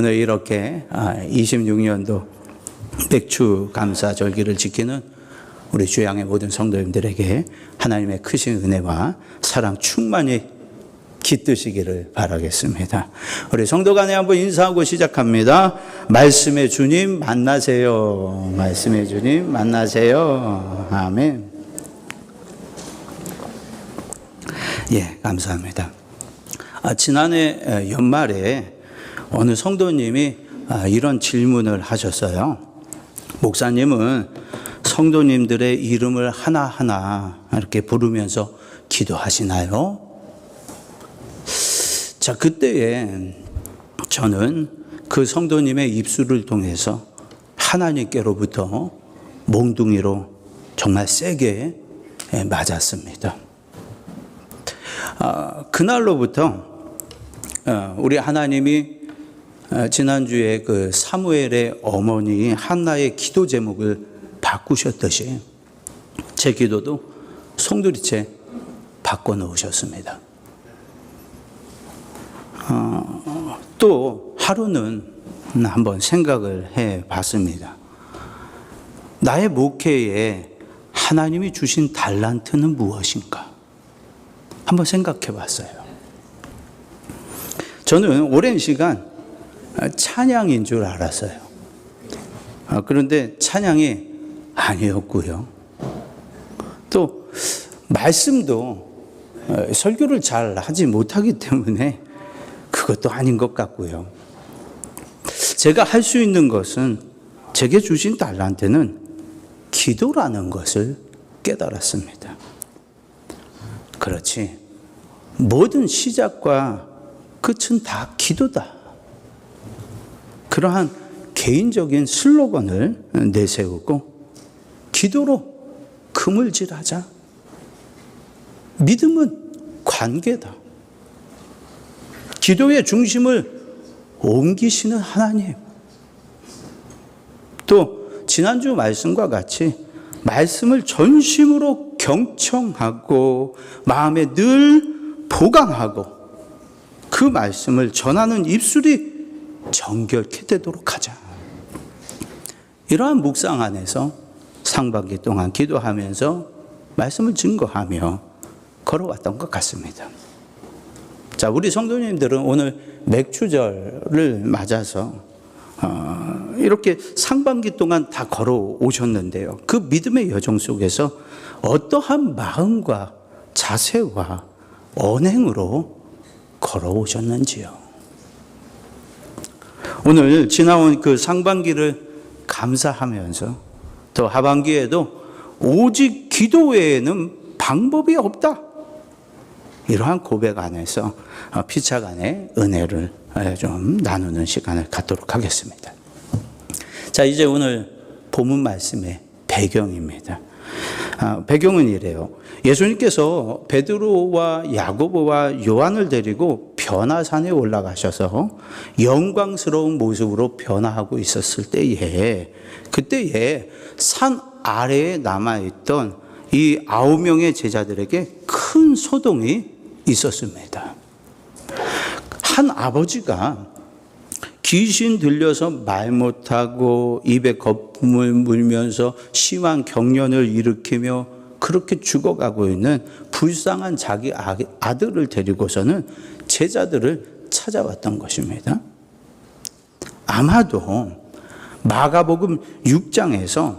오늘 이렇게 26년도 맥주 감사 절기를 지키는 우리 주양의 모든 성도님들에게 하나님의 크신 은혜와 사랑 충만히 깃드시기를 바라겠습니다. 우리 성도 간에 한번 인사하고 시작합니다. 말씀의 주님 만나세요. 말씀의 주님 만나세요. 아멘. 예, 감사합니다. 지난해 연말에 어느 성도님이 이런 질문을 하셨어요. 목사님은 성도님들의 이름을 하나하나 이렇게 부르면서 기도하시나요? 자, 그때에 저는 그 성도님의 입술을 통해서 하나님께로부터 몽둥이로 정말 세게 맞았습니다. 그날로부터 우리 하나님이 지난주에 그 사무엘의 어머니 한나의 기도 제목을 바꾸셨듯이 제 기도도 송두리째 바꿔놓으셨습니다. 또 하루는 한번 생각을 해봤습니다. 나의 목회에 하나님이 주신 달란트는 무엇인가? 한번 생각해봤어요. 저는 오랜 시간 찬양인 줄 알았어요. 그런데 찬양이 아니었고요. 또 말씀도 설교를 잘 하지 못하기 때문에 그것도 아닌 것 같고요. 제가 할 수 있는 것은 제게 주신 달란트는 기도라는 것을 깨달았습니다. 그렇지. 모든 시작과 끝은 다 기도다. 그러한 개인적인 슬로건을 내세우고 기도로 그물질하자. 믿음은 관계다. 기도의 중심을 옮기시는 하나님. 또 지난주 말씀과 같이 말씀을 전심으로 경청하고 마음에 늘 보강하고 그 말씀을 전하는 입술이 정결케 되도록 하자. 이러한 묵상 안에서 상반기 동안 기도하면서 말씀을 증거하며 걸어왔던 것 같습니다. 자, 우리 성도님들은 오늘 맥주절을 맞아서 이렇게 상반기 동안 다 걸어오셨는데요. 그 믿음의 여정 속에서 어떠한 마음과 자세와 언행으로 걸어오셨는지요. 오늘 지나온 그 상반기를 감사하면서 또 하반기에도 오직 기도 외에는 방법이 없다. 이러한 고백 안에서 피차간의 은혜를 좀 나누는 시간을 갖도록 하겠습니다. 자, 이제 오늘 본문 말씀의 배경입니다. 배경은 이래요. 예수님께서 베드로와 야고보와 요한을 데리고 변화산에 올라가셔서 영광스러운 모습으로 변화하고 있었을 때에 그때에 산 아래에 남아있던 이 9명의 제자들에게 큰 소동이 있었습니다. 한 아버지가 귀신 들려서 말 못하고 입에 거품을 물면서 심한 경련을 일으키며 그렇게 죽어가고 있는 불쌍한 자기 아들을 데리고서는 제자들을 찾아왔던 것입니다. 아마도 마가복음 6장에서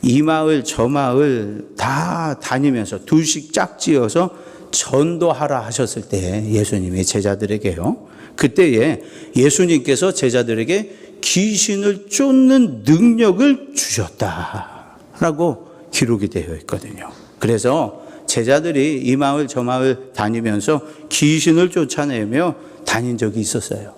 이 마을 저 마을 다 다니면서 둘씩 짝지어서 전도하라 하셨을 때 예수님이 제자들에게요. 그때에 예수님께서 제자들에게 귀신을 쫓는 능력을 주셨다라고 기록이 되어 있거든요. 그래서 제자들이 이 마을 저 마을 다니면서 귀신을 쫓아내며 다닌 적이 있었어요.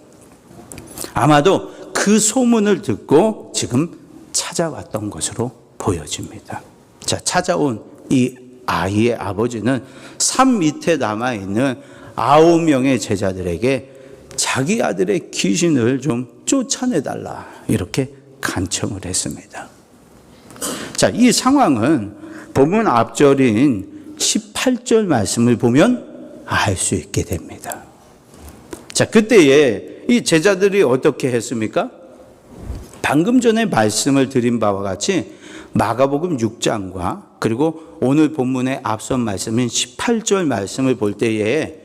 아마도 그 소문을 듣고 지금 찾아왔던 것으로 보여집니다. 자, 찾아온 이 아이의 아버지는 산 밑에 남아있는 9명의 제자들에게 자기 아들의 귀신을 좀 쫓아내달라 이렇게 간청을 했습니다. 자, 이 상황은 본문 앞절인 18절 말씀을 보면 알 수 있게 됩니다. 자, 그때에 이 제자들이 어떻게 했습니까? 방금 전에 말씀을 드린 바와 같이 마가복음 6장과 그리고 오늘 본문의 앞선 말씀인 18절 말씀을 볼 때에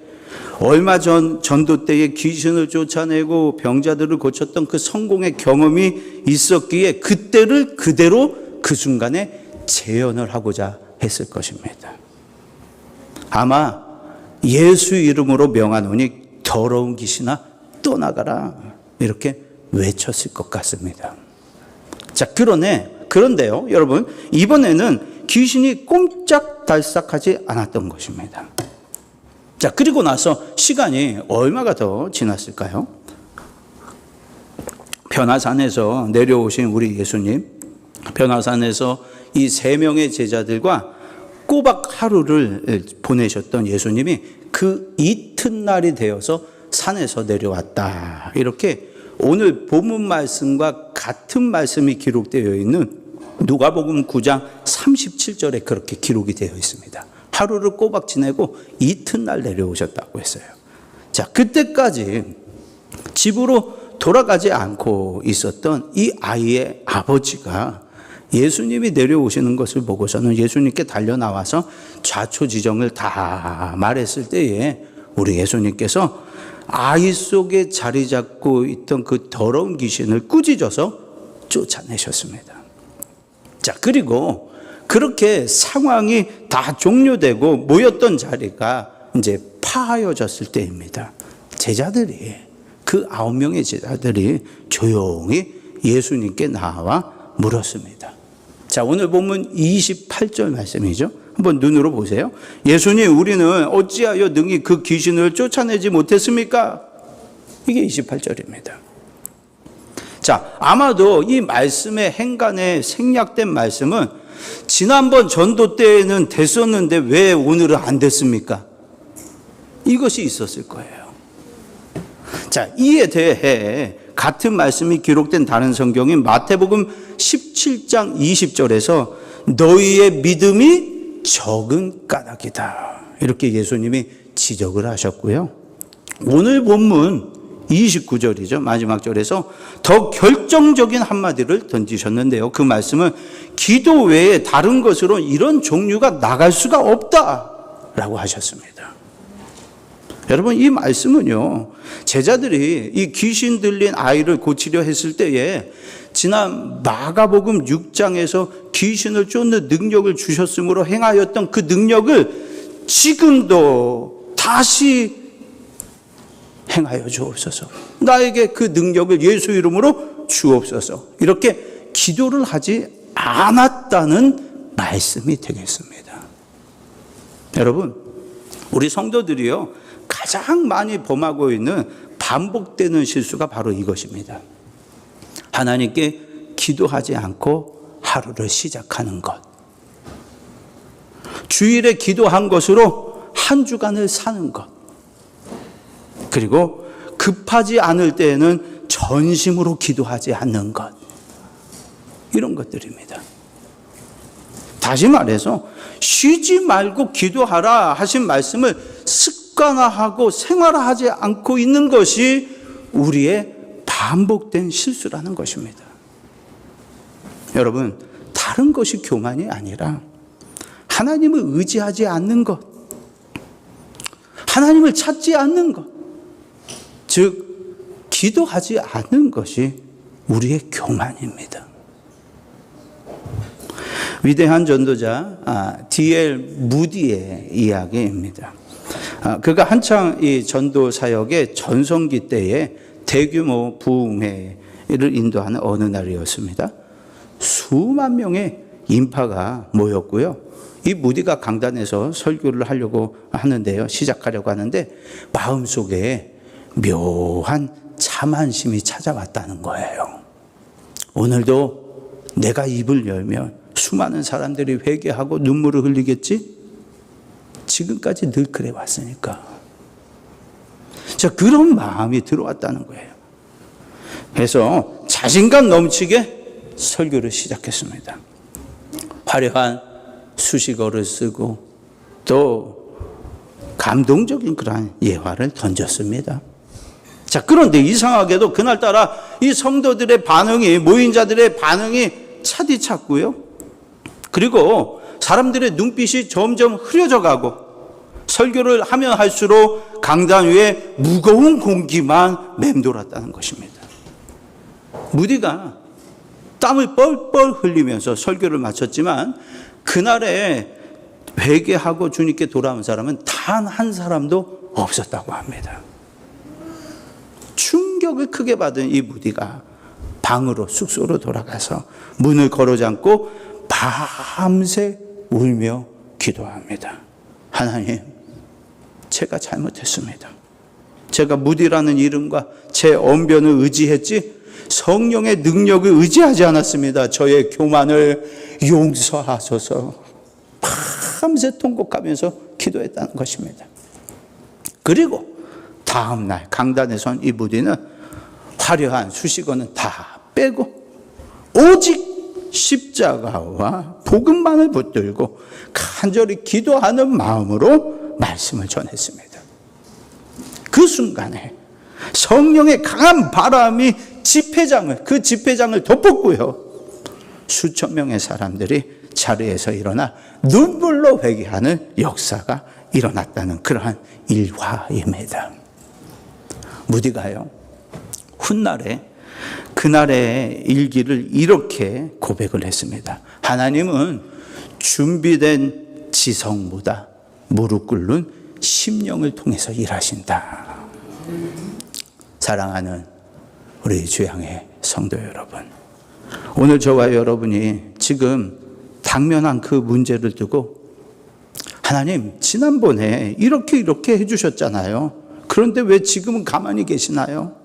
얼마 전 전도 때에 귀신을 쫓아내고 병자들을 고쳤던 그 성공의 경험이 있었기에 그때를 그대로 그 순간에 재현을 하고자 했을 것입니다. 아마 예수 이름으로 명하노니 더러운 귀신아 떠나가라 이렇게 외쳤을 것 같습니다. 자, 그런데요, 여러분, 이번에는 귀신이 꼼짝달싹하지 않았던 것입니다. 자, 그리고 나서 시간이 얼마가 더 지났을까요? 변화산에서 내려오신 우리 예수님, 변화산에서 이 3명의 제자들과 꼬박 하루를 보내셨던 예수님이 그 이튿날이 되어서 산에서 내려왔다. 이렇게 오늘 본문 말씀과 같은 말씀이 기록되어 있는 누가복음 9장 37절에 그렇게 기록이 되어 있습니다. 하루를 꼬박 지내고 이튿날 내려오셨다고 했어요. 자, 그때까지 집으로 돌아가지 않고 있었던 이 아이의 아버지가 예수님이 내려오시는 것을 보고서는 예수님께 달려나와서 좌초지정을 다 말했을 때에 우리 예수님께서 아이 속에 자리 잡고 있던 그 더러운 귀신을 꾸짖어서 쫓아내셨습니다. 자, 그리고 그렇게 상황이 다 종료되고 모였던 자리가 이제 파하여졌을 때입니다. 제자들이, 그 9명의 제자들이 조용히 예수님께 나와 물었습니다. 자, 오늘 본문 28절 말씀이죠. 한번 눈으로 보세요. 예수님, 우리는 어찌하여 능히 그 귀신을 쫓아내지 못했습니까? 이게 28절입니다. 자, 아마도 이 말씀의 행간에 생략된 말씀은 지난번 전도 때에는 됐었는데 왜 오늘은 안 됐습니까? 이것이 있었을 거예요. 자, 이에 대해 같은 말씀이 기록된 다른 성경인 마태복음 17장 20절에서 너희의 믿음이 적은 까닭이다. 이렇게 예수님이 지적을 하셨고요. 오늘 본문 29절이죠. 마지막 절에서 더 결정적인 한마디를 던지셨는데요. 그 말씀은 기도 외에 다른 것으로 이런 종류가 나갈 수가 없다라고 하셨습니다. 여러분, 이 말씀은요, 제자들이 이 귀신 들린 아이를 고치려 했을 때에 지난 마가복음 6장에서 귀신을 쫓는 능력을 주셨으므로 행하였던 그 능력을 지금도 다시 행하여 주옵소서. 나에게 그 능력을 예수 이름으로 주옵소서. 이렇게 기도를 하지 않았다는 말씀이 되겠습니다. 여러분, 우리 성도들이요, 가장 많이 범하고 있는 반복되는 실수가 바로 이것입니다. 하나님께 기도하지 않고 하루를 시작하는 것. 주일에 기도한 것으로 한 주간을 사는 것. 그리고 급하지 않을 때에는 전심으로 기도하지 않는 것. 이런 것들입니다. 다시 말해서 쉬지 말고 기도하라 하신 말씀을 습관화하고 생활화하지 않고 있는 것이 우리의 반복된 실수라는 것입니다. 여러분, 다른 것이 교만이 아니라 하나님을 의지하지 않는 것, 하나님을 찾지 않는 것, 즉 기도하지 않는 것이 우리의 교만입니다. 위대한 전도자 D.L. 무디의 이야기입니다. 그가 한창 이 전도 사역의 전성기 때에 대규모 부흥회를 인도하는 어느 날이었습니다. 수만 명의 인파가 모였고요. 이 무디가 강단에서 설교를 하려고 하는데요. 시작하려고 하는데 마음속에 묘한 자만심이 찾아왔다는 거예요. 오늘도 내가 입을 열면 수많은 사람들이 회개하고 눈물을 흘리겠지? 지금까지 늘 그래 왔으니까. 자, 그런 마음이 들어왔다는 거예요. 그래서 자신감 넘치게 설교를 시작했습니다. 화려한 수식어를 쓰고 또 감동적인 그러한 예화를 던졌습니다. 자, 자, 그런데 이상하게도 그날따라 이 성도들의 반응이, 모인 자들의 반응이 차디찼고요. 그리고 사람들의 눈빛이 점점 흐려져 가고 설교를 하면 할수록 강단 위에 무거운 공기만 맴돌았다는 것입니다. 무디가 땀을 뻘뻘 흘리면서 설교를 마쳤지만 그날에 회개하고 주님께 돌아온 사람은 단 한 사람도 없었다고 합니다. 충격을 크게 받은 이 무디가 방으로, 숙소로 돌아가서 문을 걸어잠고 밤새 울며 기도합니다. 하나님, 제가 잘못했습니다. 제가 무디라는 이름과 제 언변을 의지했지 성령의 능력을 의지하지 않았습니다. 저의 교만을 용서하소서. 밤새 통곡하면서 기도했다는 것입니다. 그리고 다음 날 강단에 선 이 무디는 화려한 수식어는 다 빼고 오직 십자가와 복음만을 붙들고 간절히 기도하는 마음으로 말씀을 전했습니다. 그 순간에 성령의 강한 바람이 그 집회장을 덮었고요. 수천 명의 사람들이 자리에서 일어나 눈물로 회개하는 역사가 일어났다는 그러한 일화입니다. 무디가요, 훗날에 그날의 일기를 이렇게 고백을 했습니다. 하나님은 준비된 지성보다 무릎 꿇는 심령을 통해서 일하신다. 사랑하는 우리 주양의 성도 여러분, 오늘 저와 여러분이 지금 당면한 그 문제를 두고 하나님, 지난번에 이렇게 해주셨잖아요. 그런데 왜 지금은 가만히 계시나요?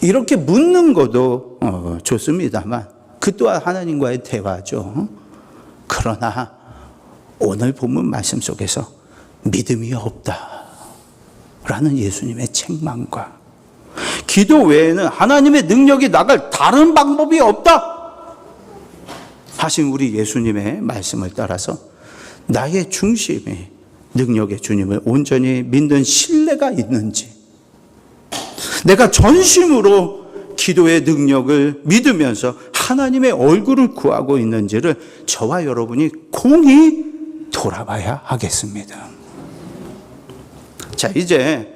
이렇게 묻는 것도 좋습니다만 그 또한 하나님과의 대화죠. 그러나 오늘 본문 말씀 속에서 믿음이 없다라는 예수님의 책망과 기도 외에는 하나님의 능력이 나갈 다른 방법이 없다 하신 우리 예수님의 말씀을 따라서 나의 중심이 능력의 주님을 온전히 믿는 신뢰가 있는지, 내가 전심으로 기도의 능력을 믿으면서 하나님의 얼굴을 구하고 있는지를 저와 여러분이 공히 돌아봐야 하겠습니다. 자, 이제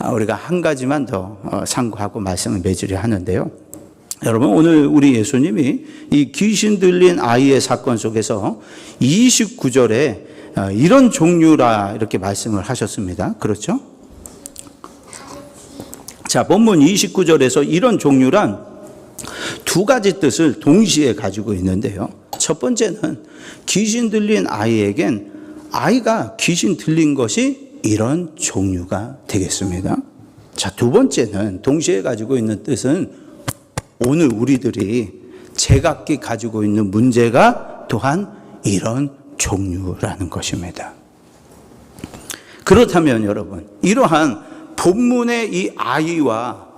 우리가 한 가지만 더 상고하고 말씀을 맺으려 하는데요. 여러분, 오늘 우리 예수님이 이 귀신 들린 아이의 사건 속에서 29절에 이런 종류라 이렇게 말씀을 하셨습니다. 그렇죠? 자, 본문 29절에서 이런 종류란 두 가지 뜻을 동시에 가지고 있는데요. 첫 번째는 귀신 들린 아이에겐 아이가 귀신 들린 것이 이런 종류가 되겠습니다. 자, 두 번째는 동시에 가지고 있는 뜻은 오늘 우리들이 제각기 가지고 있는 문제가 또한 이런 종류라는 것입니다. 그렇다면 여러분, 이러한 본문의 이 아이와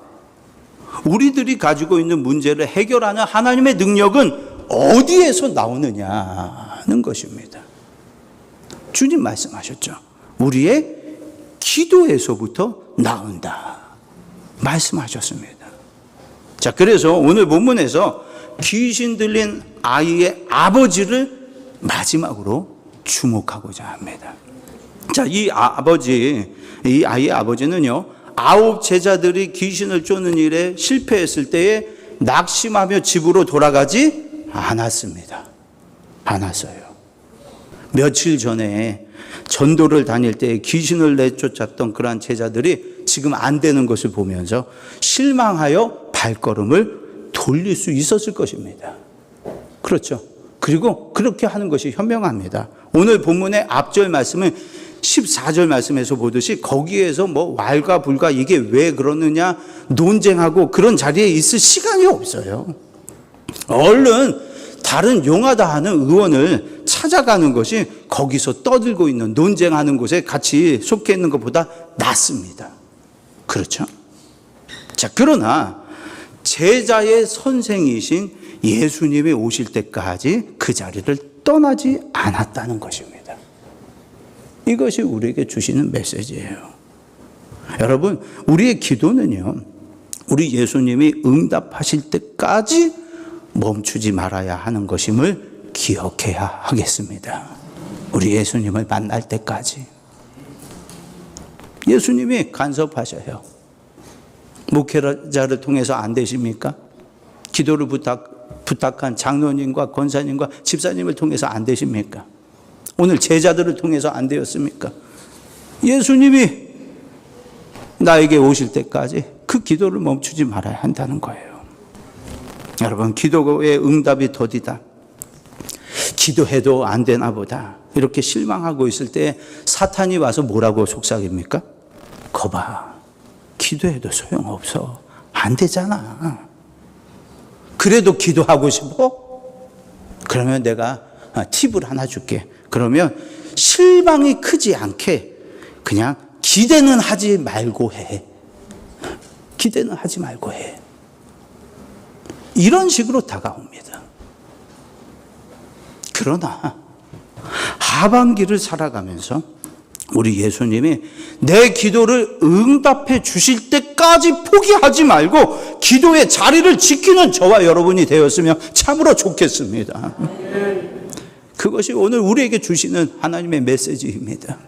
우리들이 가지고 있는 문제를 해결하는 하나님의 능력은 어디에서 나오느냐는 것입니다. 주님 말씀하셨죠. 우리의 기도에서부터 나온다 말씀하셨습니다. 자, 그래서 오늘 본문에서 귀신 들린 아이의 아버지를 마지막으로 주목하고자 합니다. 자, 이 아이의 아버지는요, 9 제자들이 귀신을 쫓는 일에 실패했을 때에 낙심하며 집으로 돌아가지 않았습니다. 않았어요. 며칠 전에 전도를 다닐 때 귀신을 내쫓았던 그러한 제자들이 지금 안 되는 것을 보면서 실망하여 발걸음을 돌릴 수 있었을 것입니다. 그렇죠. 그리고 그렇게 하는 것이 현명합니다. 오늘 본문의 앞절 말씀은 14절 말씀에서 보듯이 거기에서 뭐 왈가 불가 이게 왜 그러느냐 논쟁하고 그런 자리에 있을 시간이 없어요. 얼른 다른 용하다 하는 의원을 찾아가는 것이 거기서 떠들고 있는 논쟁하는 곳에 같이 속해 있는 것보다 낫습니다. 그렇죠? 자, 그러나 제자의 선생이신 예수님이 오실 때까지 그 자리를 떠나지 않았다는 것입니다. 이것이 우리에게 주시는 메시지예요. 여러분, 우리의 기도는요, 우리 예수님이 응답하실 때까지 멈추지 말아야 하는 것임을 기억해야 하겠습니다. 우리 예수님을 만날 때까지. 예수님이 간섭하셔요. 목회자를 통해서 안 되십니까? 기도를 부탁한 장로님과 권사님과 집사님을 통해서 안 되십니까? 오늘 제자들을 통해서 안 되었습니까? 예수님이 나에게 오실 때까지 그 기도를 멈추지 말아야 한다는 거예요. 여러분, 기도의 응답이 더디다. 기도해도 안 되나 보다. 이렇게 실망하고 있을 때 사탄이 와서 뭐라고 속삭입니까? 거봐, 기도해도 소용없어. 안 되잖아. 그래도 기도하고 싶어? 그러면 내가 팁을 하나 줄게. 그러면 실망이 크지 않게 그냥 기대는 하지 말고 해. 기대는 하지 말고 해. 이런 식으로 다가옵니다. 그러나 하반기를 살아가면서 우리 예수님이 내 기도를 응답해 주실 때까지 포기하지 말고 기도의 자리를 지키는 저와 여러분이 되었으면 참으로 좋겠습니다. 그것이 오늘 우리에게 주시는 하나님의 메시지입니다.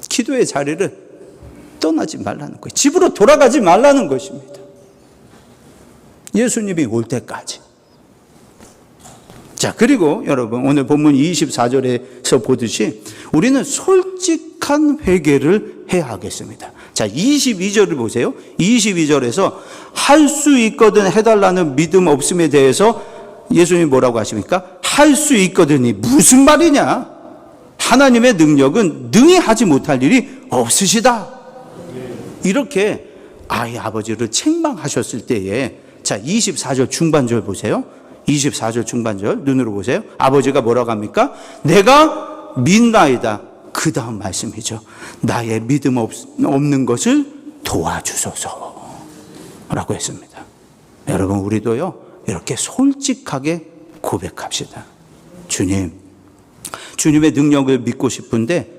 기도의 자리를 떠나지 말라는 거예요. 집으로 돌아가지 말라는 것입니다. 예수님이 올 때까지. 자, 그리고 여러분, 오늘 본문 24절에서 보듯이 우리는 솔직한 회개를 해야 하겠습니다. 자, 22절을 보세요. 22절에서 할 수 있거든 해달라는 믿음 없음에 대해서 예수님이 뭐라고 하십니까? 할 수 있거든이 무슨 말이냐? 하나님의 능력은 능히 하지 못할 일이 없으시다. 이렇게 아버지를 책망하셨을 때에, 자, 24절 중반절 보세요. 24절 중반절 눈으로 보세요. 아버지가 뭐라고 합니까? 내가 믿나이다. 그 다음 말씀이죠. 나의 믿음 없는 것을 도와주소서 라고 했습니다. 여러분, 우리도요 이렇게 솔직하게 고백합시다. 주님의 능력을 믿고 싶은데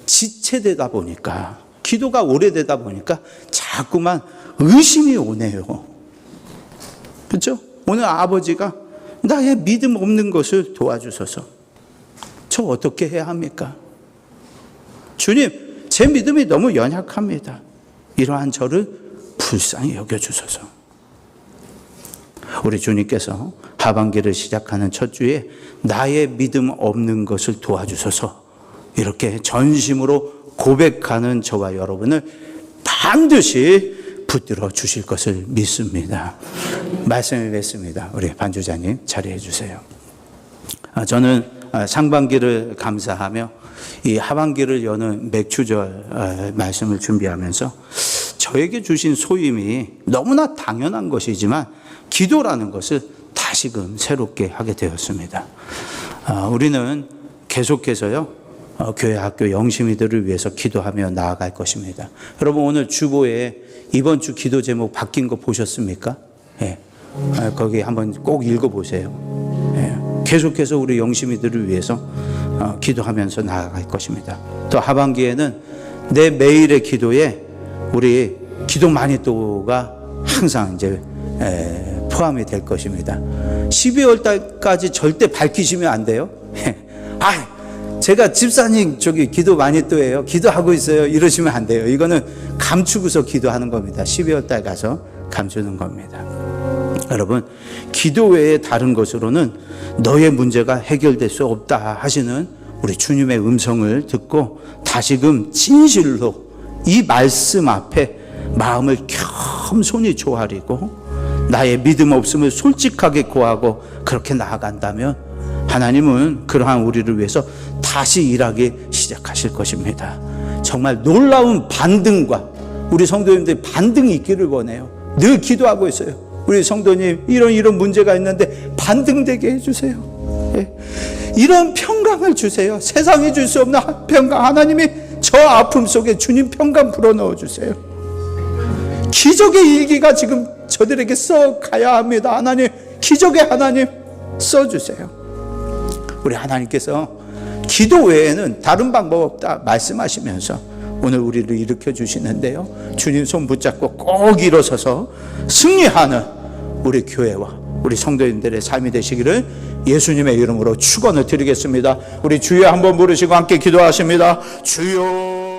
지체되다 보니까, 기도가 오래되다 보니까 자꾸만 의심이 오네요. 그렇죠? 오늘 아버지가 나의 믿음 없는 것을 도와주소서. 저 어떻게 해야 합니까? 주님, 제 믿음이 너무 연약합니다. 이러한 저를 불쌍히 여겨주소서. 우리 주님께서 하반기를 시작하는 첫 주에 나의 믿음 없는 것을 도와주소서, 이렇게 전심으로 고백하는 저와 여러분을 반드시 붙들어 주실 것을 믿습니다. 말씀을 맺습니다. 우리 반주자님 자리해 주세요. 저는 상반기를 감사하며 이 하반기를 여는 맥추절 말씀을 준비하면서 저에게 주신 소임이 너무나 당연한 것이지만 기도라는 것을 다시금 새롭게 하게 되었습니다. 우리는 계속해서요 교회 학교 영심이들을 위해서 기도하며 나아갈 것입니다. 여러분, 오늘 주보에 이번 주 기도 제목 바뀐 거 보셨습니까? 예. 거기 한번 꼭 읽어보세요. 예. 계속해서 우리 영심이들을 위해서 기도하면서 나아갈 것입니다. 또 하반기에는 내 매일의 기도에 우리 기도 마니또가 항상 이제 포함이 될 것입니다. 12월 달까지 절대 밝히시면 안 돼요. 제가 집사님 기도 마니또예요, 기도하고 있어요, 이러시면 안 돼요. 이거는 감추고서 기도하는 겁니다. 12월 달 가서 감추는 겁니다. 여러분, 기도 외에 다른 것으로는 너의 문제가 해결될 수 없다 하시는 우리 주님의 음성을 듣고 다시금 진실로 이 말씀 앞에 마음을 겸손히 조아리고 나의 믿음 없음을 솔직하게 고하고 그렇게 나아간다면 하나님은 그러한 우리를 위해서 다시 일하기 시작하실 것입니다. 정말 놀라운 반등과 우리 성도님들 반등이 있기를 원해요. 늘 기도하고 있어요. 우리 성도님 이런 문제가 있는데 반등되게 해주세요. 이런 평강을 주세요. 세상이 줄 수 없는 평강, 하나님이 저 아픔 속에 주님 평강 불어넣어 주세요. 기적의 일기가 지금 저들에게 써가야 합니다. 하나님, 기적의 하나님 써주세요. 우리 하나님께서 기도 외에는 다른 방법 없다 말씀하시면서 오늘 우리를 일으켜 주시는데요. 주님 손 붙잡고 꼭 일어서서 승리하는 우리 교회와 우리 성도님들의 삶이 되시기를 예수님의 이름으로 축원을 드리겠습니다. 우리 주여 한번 부르시고 함께 기도하십니다. 주여